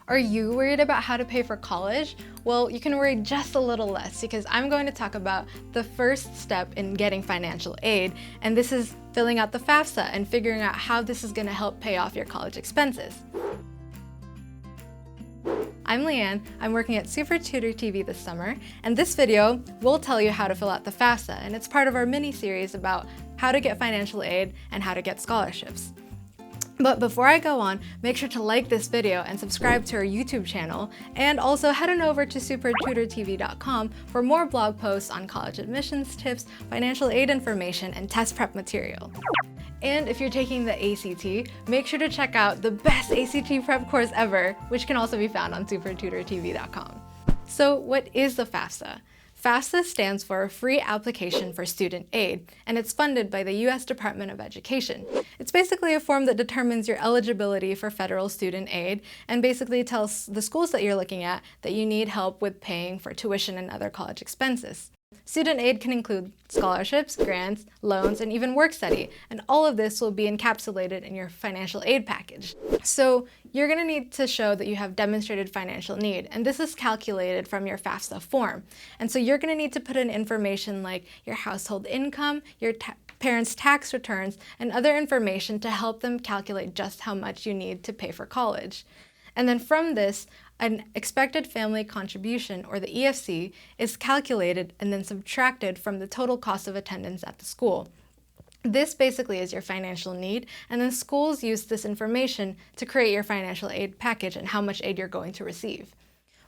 Are you worried about how to pay for college? Well, you can worry just a little less because I'm going to talk about the first step in getting financial aid, and this is filling out the FAFSA and figuring out how this is going to help pay off your college expenses. I'm Liane, I'm working at SupertutorTV this summer, and this video will tell you how to fill out the FAFSA, and it's part of our mini-series about how to get financial aid and how to get scholarships. But before I go on, make sure to like this video and subscribe to our YouTube channel, and also head on over to SupertutorTV.com for more blog posts on college admissions tips, financial aid information, and test prep material. And if you're taking the ACT, make sure to check out the best ACT prep course ever, which can also be found on SupertutorTV.com. So what is the FAFSA? FAFSA stands for Free Application for Student Aid, and it's funded by the U.S. Department of Education. It's basically a form that determines your eligibility for federal student aid and basically tells the schools that you're looking at that you need help with paying for tuition and other college expenses. Student aid can include scholarships, grants, loans, and even work study, and all of this will be encapsulated in your financial aid package. So you're going to need to show that you have demonstrated financial need, and this is calculated from your FAFSA form. And so you're going to need to put in information like your household income, your parents' tax returns, and other information to help them calculate just how much you need to pay for college. And then from this, an expected family contribution, or the EFC, is calculated and then subtracted from the total cost of attendance at the school. This basically is your financial need, and then schools use this information to create your financial aid package and how much aid you're going to receive.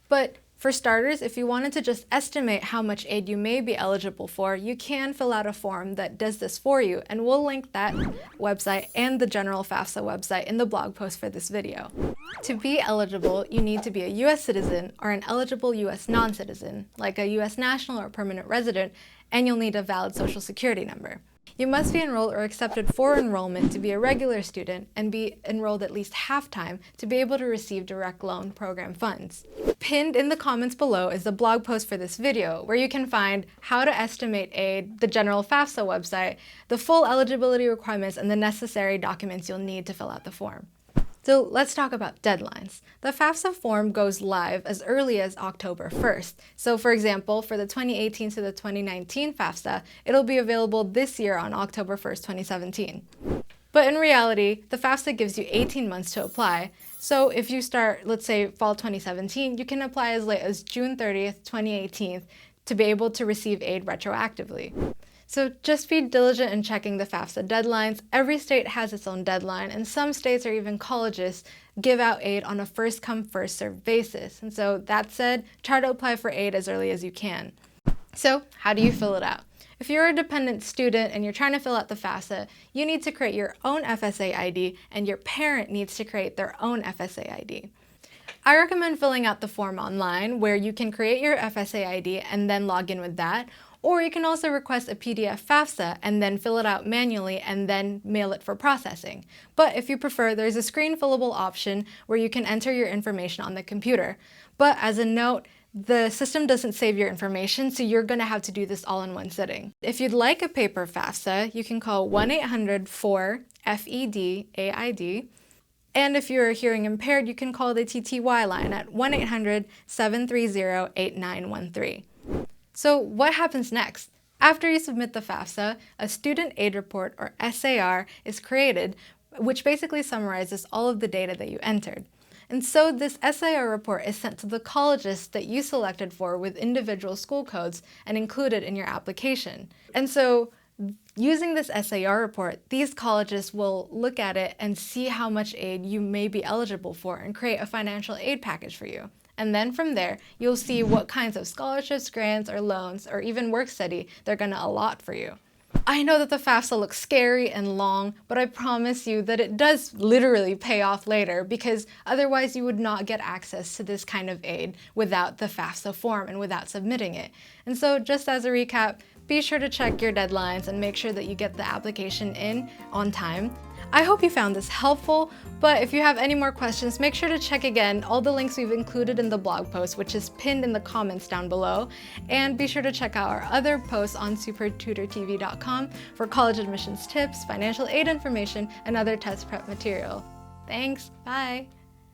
But for starters, if you wanted to just estimate how much aid you may be eligible for, you can fill out a form that does this for you, and we'll link that website and the general FAFSA website in the blog post for this video. To be eligible, you need to be a U.S. citizen or an eligible U.S. non-citizen, like a U.S. national or permanent resident, and you'll need a valid Social Security number. You must be enrolled or accepted for enrollment to be a regular student and be enrolled at least half-time to be able to receive direct loan program funds. Pinned in the comments below is the blog post for this video, where you can find how to estimate aid, the general FAFSA website, the full eligibility requirements, and the necessary documents you'll need to fill out the form. So let's talk about deadlines. The FAFSA form goes live as early as October 1st. So for example, for the 2018 to the 2019 FAFSA, it'll be available this year on October 1st, 2017. But in reality, the FAFSA gives you 18 months to apply. So if you start, let's say, fall 2017, you can apply as late as June 30th, 2018 to be able to receive aid retroactively. So just be diligent in checking the FAFSA deadlines. Every state has its own deadline, and some states or even colleges give out aid on a first-come, first-served basis. And so that said, try to apply for aid as early as you can. So how do you fill it out? If you're a dependent student and you're trying to fill out the FAFSA, you need to create your own FSA ID, and your parent needs to create their own FSA ID. I recommend filling out the form online, where you can create your FSA ID and then log in with that. Or you can also request a PDF FAFSA and then fill it out manually and then mail it for processing. But if you prefer, there's a screen fillable option where you can enter your information on the computer. But as a note, the system doesn't save your information, so you're going to have to do this all in one sitting. If you'd like a paper FAFSA, you can call 1-800-4-FED-AID. And if you're hearing impaired, you can call the TTY line at 1-800-730-8913. So what happens next? After you submit the FAFSA, a Student Aid Report, or SAR, is created, which basically summarizes all of the data that you entered. And so this SAR report is sent to the colleges that you selected for with individual school codes and included in your application. And so using this SAR report, these colleges will look at it and see how much aid you may be eligible for and create a financial aid package for you. And then from there, you'll see what kinds of scholarships, grants, or loans, or even work study they're going to allot for you. I know that the FAFSA looks scary and long, but I promise you that it does literally pay off later, because otherwise you would not get access to this kind of aid without the FAFSA form and without submitting it. And so just as a recap, be sure to check your deadlines and make sure that you get the application in on time. I hope you found this helpful, but if you have any more questions, make sure to check again all the links we've included in the blog post, which is pinned in the comments down below, and be sure to check out our other posts on SupertutorTV.com for college admissions tips, financial aid information, and other test prep material. Thanks, bye!